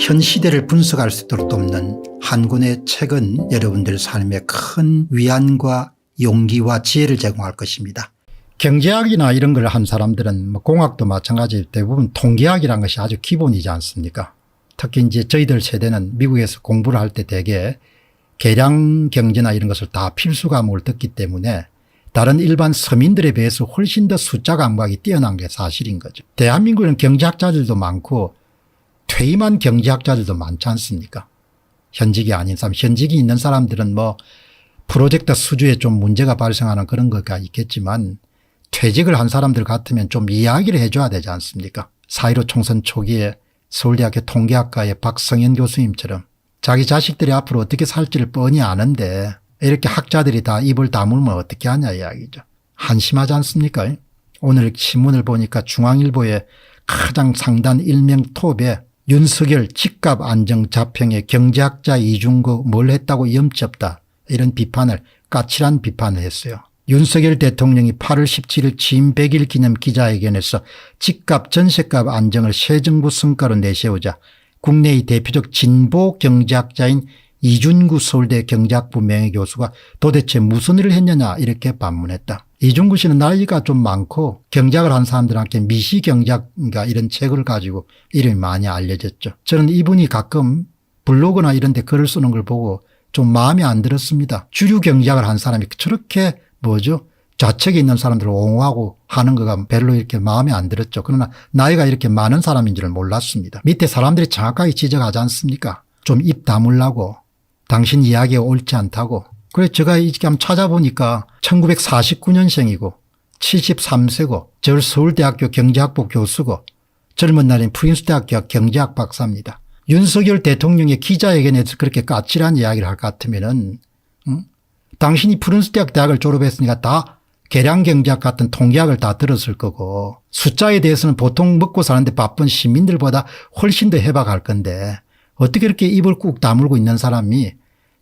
현 시대를 분석할 수 있도록 돕는 한 권의 책은 여러분들 삶에 큰 위안과 용기와 지혜를 제공할 것입니다. 경제학이나 이런 걸 한 사람들은 공학도 마찬가지 대부분 통계학이라는 것이 아주 기본이지 않습니까? 특히 이제 저희들 세대는 미국에서 공부를 할 때 대개 계량 경제나 이런 것을 다 필수 과목을 듣기 때문에 다른 일반 서민들에 비해서 훨씬 더 숫자 감각이 뛰어난 게 사실인 거죠. 대한민국에는 경제학자들도 많고 퇴임한 경제학자들도 많지 않습니까? 현직이 아닌 사람, 현직이 있는 사람들은 뭐 프로젝트 수주에 좀 문제가 발생하는 그런 거가 있겠지만 퇴직을 한 사람들 같으면 좀 이야기를 해줘야 되지 않습니까? 4.15 총선 초기에 서울대학교 통계학과의 박성현 교수님처럼 자기 자식들이 앞으로 어떻게 살지를 뻔히 아는데 이렇게 학자들이 다 입을 다물면 어떻게 하냐 이야기죠. 한심하지 않습니까? 오늘 신문을 보니까 중앙일보의 가장 상단 일명 톱에 윤석열 집값 안정 자평에 경제학자 이중구 뭘 했다고 염치 없다 이런 비판을 까칠한 비판을 했어요. 윤석열 대통령이 8월 17일 취임 100일 기념 기자회견에서 집값 전세값 안정을 새 정부 성과로 내세우자 국내의 대표적 진보 경제학자인 이준구 서울대 경제학부 명예교수가 도대체 무슨 일을 했느냐 이렇게 반문했다. 이준구 씨는 나이가 좀 많고 경제학을 한 사람들한테 미시경제학인가 이런 책을 가지고 이름이 많이 알려졌죠. 저는 이분이 가끔 블로그나 이런 데 글을 쓰는 걸 보고 좀 마음에 안 들었습니다. 주류 경제학을 한 사람이 저렇게 좌측에 있는 사람들을 옹호하고 하는 거가 별로 이렇게 마음에 안 들었죠. 그러나 나이가 이렇게 많은 사람인 줄은 몰랐습니다. 밑에 사람들이 정확하게 지적하지 않습니까? 좀 입 다물라고 당신 이야기가 옳지 않다고. 그래서 제가 이렇게 한번 찾아보니까 1949년생이고 73세고 저 서울대학교 경제학부 교수고 젊은 날인 프린스대학교 경제학 박사입니다. 윤석열 대통령의 기자회견에서 그렇게 까칠한 이야기를 할 것 같으면은 당신이 프린스대학 대학을 졸업했으니까 다 계량경제학 같은 통계학을 다 들었을 거고 숫자에 대해서는 보통 먹고 사는데 바쁜 시민들보다 훨씬 더 해박할 건데 어떻게 이렇게 입을 꾹 다물고 있는 사람이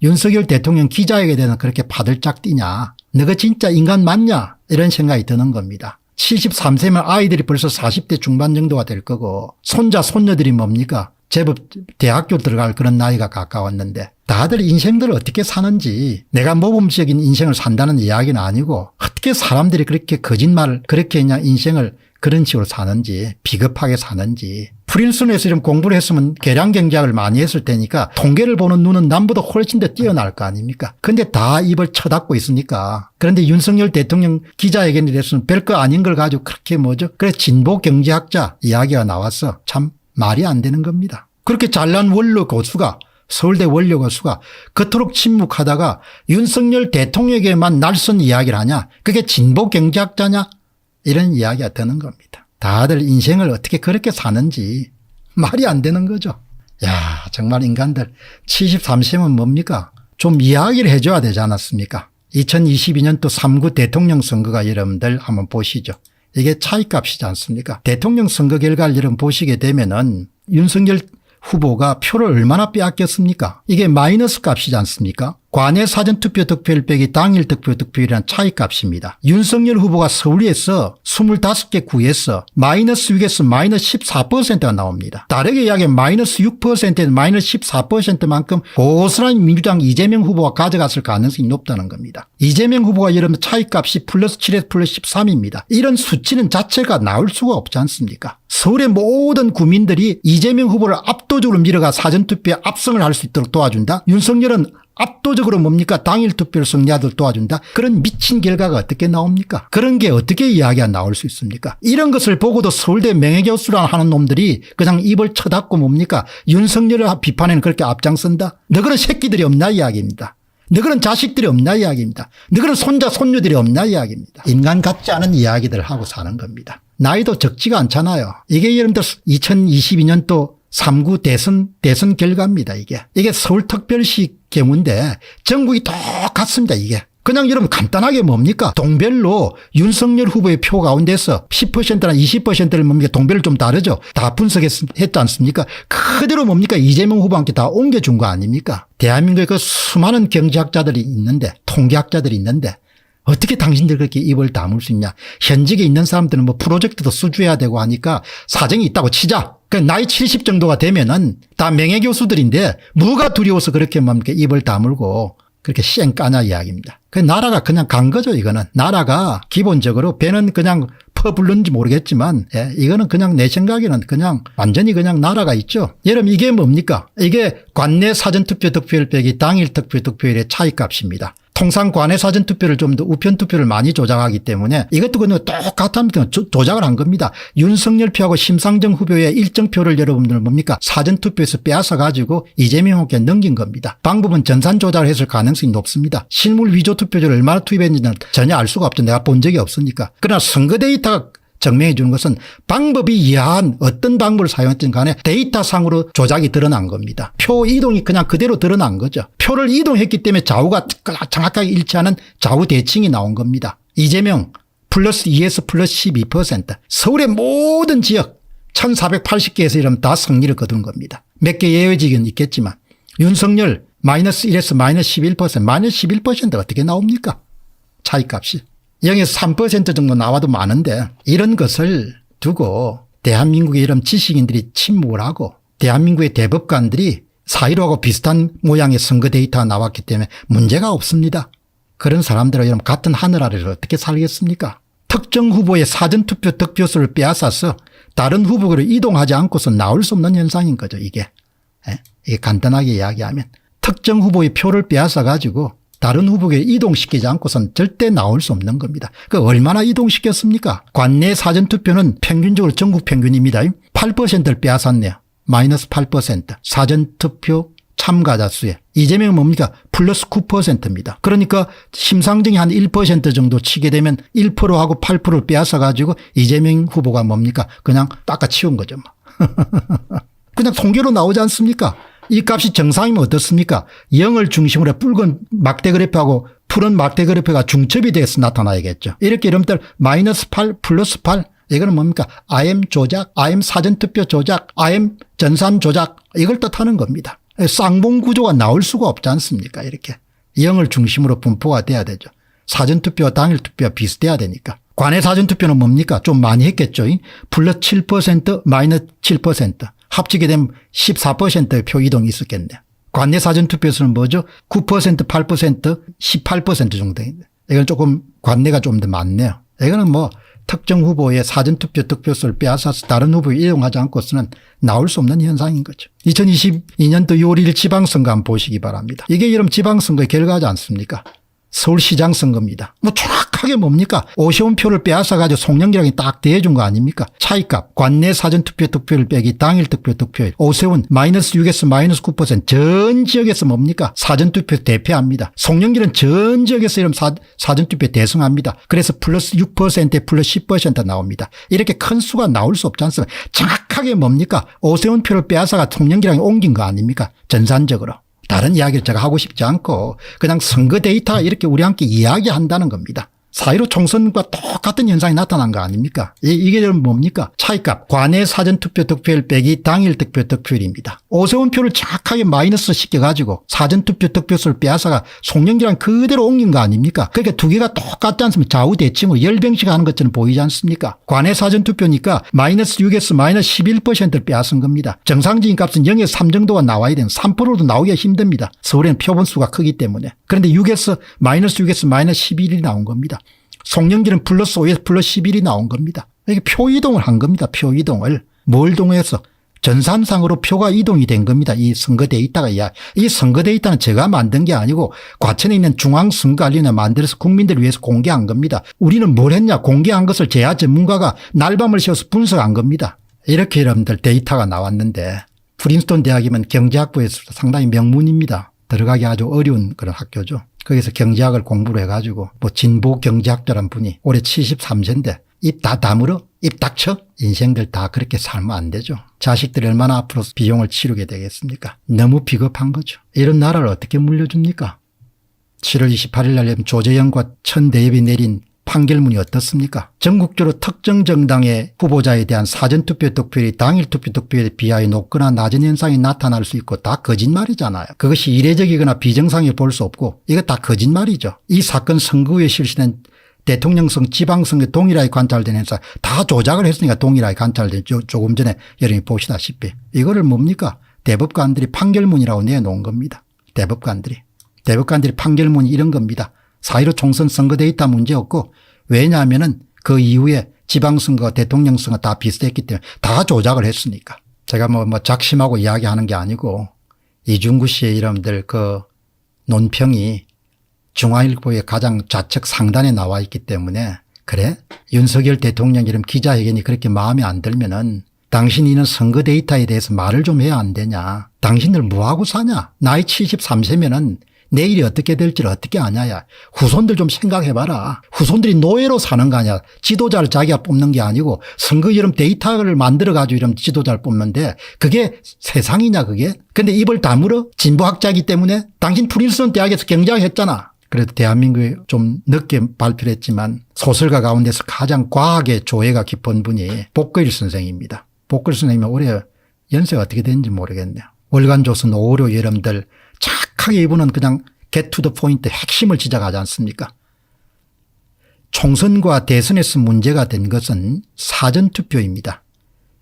윤석열 대통령 기자에게 대해서 그렇게 파들짝 뛰냐. 너가 진짜 인간 맞냐 이런 생각이 드는 겁니다. 73세면 아이들이 벌써 40대 중반 정도가 될 거고 손자 손녀들이 뭡니까 제법 대학교 들어갈 그런 나이가 가까웠는데 다들 인생들을 어떻게 사는지 내가 모범적인 인생을 산다는 이야기는 아니고 어떻게 사람들이 그렇게 거짓말을 그렇게 그냥 인생을 그런 식으로 사는지 비겁하게 사는지 프린스턴에서 이런 공부를 했으면 계량경제학을 많이 했을 테니까 통계를 보는 눈은 남보다 훨씬 더 뛰어날 거 아닙니까? 그런데 다 입을 쳐닫고 있으니까. 그런데 윤석열 대통령 기자회견에 대해서는 별거 아닌 걸 가지고 그렇게 그래 진보 경제학자 이야기가 나와서 참 말이 안 되는 겁니다. 그렇게 잘난 원로 교수가 서울대 원로 교수가 그토록 침묵하다가 윤석열 대통령에게만 날선 이야기를 하냐? 그게 진보 경제학자냐? 이런 이야기가 드는 겁니다. 다들 인생을 어떻게 그렇게 사는지 말이 안 되는 거죠. 야, 정말 인간들 73세면 뭡니까? 좀 이야기를 해줘야 되지 않았습니까? 2022년도 3구 대통령 선거가 여러분들 한번 보시죠. 이게 차이값이지 않습니까? 대통령 선거 결과를 여러분 보시게 되면은 윤석열 후보가 표를 얼마나 빼앗겼습니까? 이게 마이너스 값이지 않습니까? 관내 사전투표 득표율 빼기 당일 득표 득표율이란 차이값입니다. 윤석열 후보가 서울에서 25개 구에서 마이너스 6에서 마이너스 14%가 나옵니다. 다르게 이야기하면 마이너스 6%에서 마이너스 14%만큼 고스란히 민주당 이재명 후보가 가져갔을 가능성이 높다는 겁니다. 이재명 후보가 여러분 차이값이 플러스 7에서 플러스 13입니다. 이런 수치는 자체가 나올 수가 없지 않습니까? 서울의 모든 구민들이 이재명 후보를 압도적으로 밀어가 사전투표에 압승을 할 수 있도록 도와준다. 윤석열은 압도적으로 뭡니까? 당일 투표를 승리하도록 도와준다. 그런 미친 결과가 어떻게 나옵니까? 그런 게 어떻게 이야기가 나올 수 있습니까? 이런 것을 보고도 서울대 명예교수라 하는 놈들이 그냥 입을 쳐닫고 뭡니까? 윤석열을 비판에는 그렇게 앞장선다? 너그런 새끼들이 없나 이야기입니다. 너그런 자식들이 없나 이야기입니다. 너그런 손자 손녀들이 없나 이야기입니다. 인간 같지 않은 이야기들을 하고 사는 겁니다. 나이도 적지가 않잖아요. 이게 여러분들 2022년도 3구 대선 결과입니다. 이게 서울특별시 경우인데 전국이 똑같습니다. 이게 그냥 여러분 간단하게 뭡니까? 동별로 윤석열 후보의 표 가운데서 10%나 20%를 뭡니까? 동별로 좀 다르죠. 다 분석했지 않습니까? 그대로 뭡니까? 이재명 후보한테 다 옮겨준 거 아닙니까? 대한민국에 그 수많은 경제학자들이 있는데 통계학자들이 있는데 어떻게 당신들 그렇게 입을 다물 수 있냐. 현직에 있는 사람들은 뭐 프로젝트도 수주해야 되고 하니까 사정이 있다고 치자. 나이 70 정도가 되면은 다 명예교수들인데 뭐가 두려워서 그렇게 뭡니까 입을 다물고 그렇게 쌩 까냐 이야기입니다. 나라가 그냥 간 거죠. 이거는 나라가 기본적으로 배는 그냥 퍼불렀는지 모르겠지만 이거는 그냥 내 생각에는 그냥 완전히 그냥 나라가 있죠. 여러분 이게 뭡니까? 이게 관내 사전투표 득표율 빼기 당일 투표 득표율의 차이값입니다. 통상 관내 사전투표를 좀 더 우편투표를 많이 조작하기 때문에 이것도 그냥 똑같합니다. 조작을 한 겁니다. 윤석열 표하고 심상정 후보의 일정 표를 여러분들 뭡니까 사전투표에서 빼앗아 가지고 이재명 후보에 넘긴 겁니다. 방법은 전산 조작을 했을 가능성이 높습니다. 실물 위조 투표제를 얼마나 투입했는지는 전혀 알 수가 없죠. 내가 본 적이 없으니까. 그러나 선거 데이터가 증명해 주는 것은 방법이 이하한 어떤 방법을 사용했든 간에 데이터상으로 조작이 드러난 겁니다. 표 이동이 그냥 그대로 드러난 거죠. 표를 이동했기 때문에 좌우가 정확하게 일치하는 좌우 대칭이 나온 겁니다. 이재명 플러스 2에서 플러스 12%. 서울의 모든 지역 1480개에서 이러면 다 승리를 거둔 겁니다. 몇 개 예외지역은 있겠지만 윤석열 마이너스 1에서 마이너스 11%. 마이너스 11% 어떻게 나옵니까? 차이값이. 0에서 3% 정도 나와도 많은데 이런 것을 두고 대한민국의 이런 지식인들이 침묵을 하고 대한민국의 대법관들이 4.15하고 비슷한 모양의 선거 데이터가 나왔기 때문에 문제가 없습니다. 그런 사람들은 여러분 같은 하늘 아래서 어떻게 살겠습니까? 특정 후보의 사전투표 득표수를 빼앗아서 다른 후보로 이동하지 않고서 나올 수 없는 현상인 거죠. 이게 간단하게 이야기하면 특정 후보의 표를 빼앗아 가지고 다른 후보에 이동시키지 않고선 절대 나올 수 없는 겁니다. 얼마나 이동시켰습니까? 관내 사전투표는 평균적으로 전국 평균입니다. 8%를 빼앗았네요. 마이너스 8%. 사전투표 참가자 수에. 이재명은 뭡니까? 플러스 9%입니다. 그러니까 심상정이 한 1% 정도 치게 되면 1%하고 8%를 빼앗아 가지고 이재명 후보가 뭡니까? 그냥 닦아치운 거죠. 그냥 통계로 나오지 않습니까? 이 값이 정상이면 어떻습니까? 0을 중심으로 붉은 막대 그래프하고 푸른 막대 그래프가 중첩이 돼서 나타나야겠죠. 이렇게 이름들 마이너스 8 플러스 8 이거는 뭡니까? IM 조작, IM 사전투표 조작, IM 전산 조작 이걸 뜻하는 겁니다. 쌍봉 구조가 나올 수가 없지 않습니까? 이렇게 0을 중심으로 분포가 돼야 되죠. 사전투표와 당일투표가 비슷해야 되니까. 관내 사전투표는 뭡니까? 좀 많이 했겠죠. 플러스 7% 마이너스 7%. 합치게 되면 14%의 표 이동이 있었겠네요. 관내 사전투표에서는 뭐죠? 9%, 8%, 18% 정도. 이건 조금 관내가 좀 더 많네요. 이거는 뭐 특정 후보의 사전투표 득표수를 빼앗아서 다른 후보에 이동하지 않고서는 나올 수 없는 현상인 거죠. 2022년도 6월 1일 지방선거 한번 보시기 바랍니다. 이게 여러분 지방선거의 결과지 않습니까? 서울시장 선거입니다. 뭐 정확하게 뭡니까? 오세훈 표를 빼앗아 가지고 송영길하게 딱 대해준 거 아닙니까? 차이값 관내 사전투표 득표율 빼기 당일 투표 득표율. 오세훈 마이너스 6에서 마이너스 9%. 전 지역에서 뭡니까? 사전투표 대패합니다. 송영길은 전 지역에서 이런 사전투표 대승합니다. 그래서 플러스 6%에 플러스 10% 나옵니다. 이렇게 큰 수가 나올 수 없지 않습니까? 정확하게 뭡니까? 오세훈 표를 빼앗아가 송영길하게 옮긴 거 아닙니까? 전산적으로. 다른 이야기를 제가 하고 싶지 않고 그냥 선거 데이터가 이렇게 우리 함께 이야기한다는 겁니다. 4.15 총선과 똑같은 현상이 나타난 거 아닙니까? 이게 뭡니까? 차이값 관내 사전투표 득표율 빼기 당일 투표 득표율입니다. 오세훈 표를 정확하게 마이너스 시켜가지고 사전투표 득표수를 빼앗아가 송영길랑 그대로 옮긴 거 아닙니까? 그러니까 두 개가 똑같지 않습니까? 좌우 대칭으로 열병식 하는 것처럼 보이지 않습니까? 관내 사전투표니까 마이너스 6에서 마이너스 11%를 빼앗은 겁니다. 정상적인 값은 0에서 3 정도가 나와야 되는 3%도 나오기가 힘듭니다. 서울에는 표본수가 크기 때문에. 그런데 6에서 마이너스 11이 나온 겁니다. 송영길은 플러스 5에서 플러스 11이 나온 겁니다. 이게 표 이동을 한 겁니다. 표 이동을. 뭘 동해서? 전산상으로 표가 이동이 된 겁니다. 이 선거 데이터가. 이 선거 데이터는 제가 만든 게 아니고 과천에 있는 중앙선거관리위원회 만들어서 국민들을 위해서 공개한 겁니다. 우리는 뭘 했냐? 공개한 것을 제야 전문가가 날밤을 새워서 분석한 겁니다. 이렇게 여러분들 데이터가 나왔는데 프린스턴 대학이면 경제학부에서 상당히 명문입니다. 들어가기 아주 어려운 그런 학교죠. 거기서 경제학을 공부를 해가지고 뭐 진보 경제학자란 분이 올해 73세인데 입 다 다물어? 입 닥쳐? 인생들 다 그렇게 살면 안 되죠. 자식들이 얼마나 앞으로 비용을 치르게 되겠습니까? 너무 비겁한 거죠. 이런 나라를 어떻게 물려줍니까? 7월 28일 날 조재영과 천대엽이 내린 판결문이 어떻습니까? 전국적으로 특정 정당의 후보자에 대한 사전투표 득표율이 당일투표 득표율에 비하여 높거나 낮은 현상이 나타날 수 있고 다 거짓말이잖아요. 그것이 이례적이거나 비정상에 볼 수 없고 이거 다 거짓말이죠. 이 사건 선거 후에 실시된 대통령선 지방선거 동일하게 관찰된 행사 다 조작을 했으니까 동일하게 관찰된 조금 전에 여러분이 보시다시피 이거를 뭡니까? 대법관들이 판결문이라고 내놓은 겁니다. 대법관들이 판결문이 이런 겁니다. 4.15 총선 선거 데이터 문제 없고 왜냐하면은 그 이후에 지방선거 대통령 선거 다 비슷했기 때문에 다 조작을 했으니까. 제가 뭐 작심하고 이야기하는 게 아니고 이중구 씨의 여러분들 그 논평이 중앙일보의 가장 좌측 상단에 나와 있기 때문에 그래 윤석열 대통령 이런 기자회견이 그렇게 마음에 안 들면은 당신이는 선거 데이터에 대해서 말을 좀 해야 안 되냐. 당신들 뭐하고 사냐. 나이 73세면은 내일이 어떻게 될지를 어떻게 아냐야. 후손들 좀 생각해봐라. 후손들이 노예로 사는 거 아니야. 지도자를 자기가 뽑는 게 아니고 선거 이런 데이터를 만들어가지고 이런 지도자를 뽑는데 그게 세상이냐 그게. 근데 입을 다물어. 진보학자이기 때문에 당신 프린스턴 대학에서 경쟁했잖아. 그래도 대한민국에 좀 늦게 발표를 했지만 소설가 가운데서 가장 과학의 조예가 깊은 분이 복거일 선생입니다. 복거일 선생님은 올해 연세가 어떻게 되는지 모르겠네요. 월간조선 5, 6 여러분들 착하게 이분은 그냥 get to the point 핵심을 지적하지 않습니까? 총선과 대선에서 문제가 된 것은 사전투표입니다.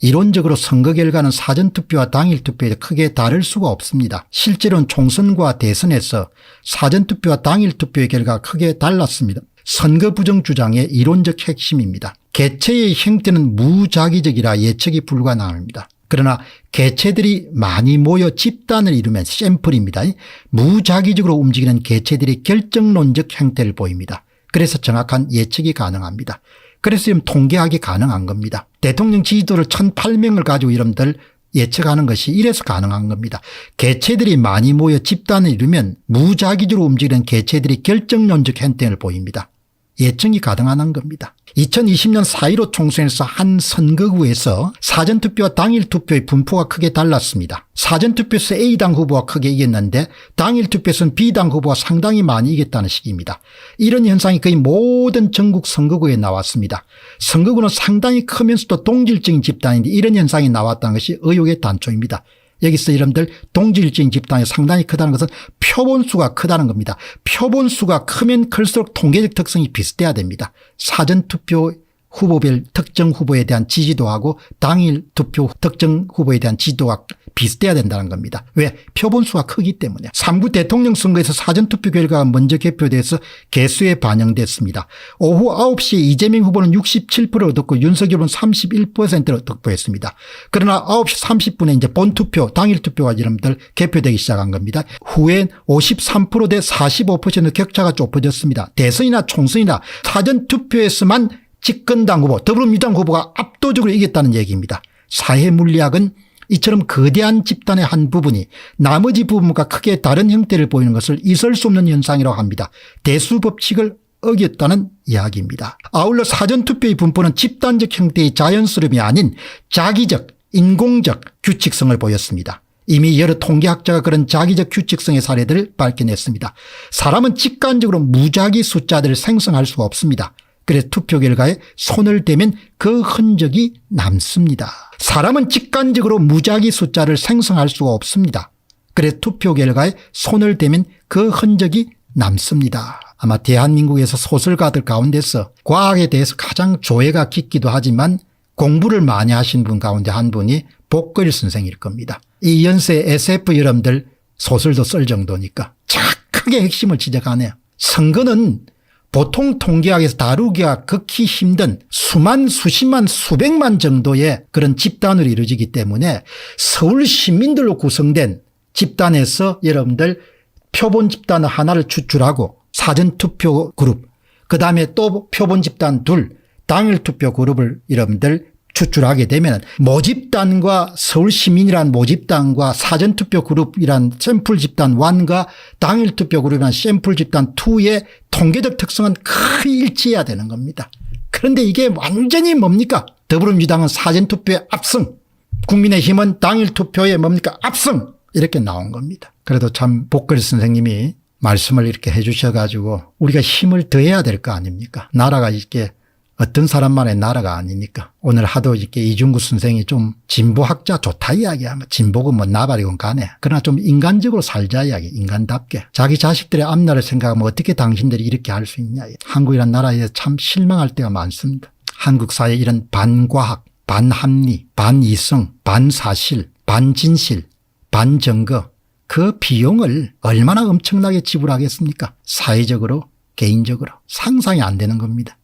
이론적으로 선거 결과는 사전투표와 당일투표에 크게 다를 수가 없습니다. 실제로는 총선과 대선에서 사전투표와 당일투표의 결과가 크게 달랐습니다. 선거 부정 주장의 이론적 핵심입니다. 개체의 형태는 무작위적이라 예측이 불가능합니다. 그러나 개체들이 많이 모여 집단을 이루면 샘플입니다. 무작위적으로 움직이는 개체들이 결정론적 형태를 보입니다. 그래서 정확한 예측이 가능합니다. 그래서 지금 통계하기 가능한 겁니다. 대통령 지지도를 1,008명을 가지고 여러분들 예측하는 것이 이래서 가능한 겁니다. 개체들이 많이 모여 집단을 이루면 무작위적으로 움직이는 개체들이 결정론적 형태를 보입니다. 예측이 가능한 겁니다. 2020년 4.15 총선에서 한 선거구에서 사전투표와 당일투표의 분포가 크게 달랐습니다. 사전투표에서 A당 후보가 크게 이겼는데 당일투표에서는 B당 후보가 상당히 많이 이겼다는 식입니다. 이런 현상이 거의 모든 전국 선거구에 나왔습니다. 선거구는 상당히 크면서도 동질적인 집단인데 이런 현상이 나왔다는 것이 의혹의 단초입니다. 여기서 여러분들 동질적인 집단이 상당히 크다는 것은 표본수가 크다는 겁니다. 표본수가 크면 클수록 통계적 특성이 비슷해야 됩니다. 사전투표 후보별 특정 후보에 대한 지지도하고 당일 투표 특정 후보에 대한 지지도가 비슷해야 된다는 겁니다. 왜? 표본수가 크기 때문에. 3구 대통령 선거에서 사전투표 결과가 먼저 개표돼서 개수에 반영됐습니다. 오후 9시에 이재명 후보는 67%를 얻었고 윤석열 후보는 31%를 득표했습니다. 그러나 9시 30분에 이제 본투표 당일투표가 여러분들 개표되기 시작한 겁니다. 후엔 53% 대 45% 격차가 좁혀졌습니다. 대선이나 총선이나 사전투표에서만 집권당 후보 더불어민주당 후보가 압도적으로 이겼다는 얘기입니다. 사회물리학은 이처럼 거대한 집단의 한 부분이 나머지 부분과 크게 다른 형태를 보이는 것을 있을 수 없는 현상이라고 합니다. 대수법칙을 어겼다는 이야기입니다. 아울러 사전투표의 분포는 집단적 형태의 자연스러움이 아닌 자기적 인공적 규칙성을 보였습니다. 이미 여러 통계학자가 그런 자기적 규칙성의 사례들을 밝혀냈습니다. 사람은 직관적으로 무작위 숫자들을 생성할 수가 없습니다. 그래서 투표 결과에 손을 대면 그 흔적이 남습니다. 사람은 직관적으로 무작위 숫자를 생성할 수가 없습니다. 그래서 투표 결과에 손을 대면 그 흔적이 남습니다. 아마 대한민국에서 소설가들 가운데서 과학에 대해서 가장 조예가 깊기도 하지만 공부를 많이 하신 분 가운데 한 분이 복거일 선생일 겁니다. 이 연세 SF 여러분들 소설도 쓸 정도니까 착하게 핵심을 지적하네요. 선거는 보통 통계학에서 다루기가 극히 힘든 수만 수십만 수백만 정도의 그런 집단으로 이루어지기 때문에 서울 시민들로 구성된 집단에서 여러분들 표본 집단 하나를 추출하고 사전투표 그룹 그다음에 또 표본 집단 둘 당일투표 그룹을 여러분들 추출하게 되면 모집단과 서울시민이란 모집단과 사전투표 그룹이란 샘플 집단 1과 당일투표 그룹이란 샘플 집단 2의 통계적 특성은 거의 일치해야 되는 겁니다. 그런데 이게 완전히 뭡니까? 더불어민주당은 사전투표에 압승, 국민의힘은 당일투표에 뭡니까? 압승 이렇게 나온 겁니다. 그래도 참 복거일 선생님이 말씀을 이렇게 해 주셔가지고 우리가 힘을 더해야 될 거 아닙니까? 나라가 이렇게 어떤 사람만의 나라가 아니니까. 오늘 하도 이렇게 이중구 선생이 좀 진보학자 좋다 이야기하면 진보고 뭐 나발이건 가네. 그러나 좀 인간적으로 살자 이야기, 인간답게. 자기 자식들의 앞날을 생각하면 어떻게 당신들이 이렇게 할 수 있냐. 한국이라는 나라에 참 실망할 때가 많습니다. 한국 사회 이런 반과학, 반합리, 반이성, 반사실, 반진실, 반증거 그 비용을 얼마나 엄청나게 지불하겠습니까? 사회적으로, 개인적으로 상상이 안 되는 겁니다.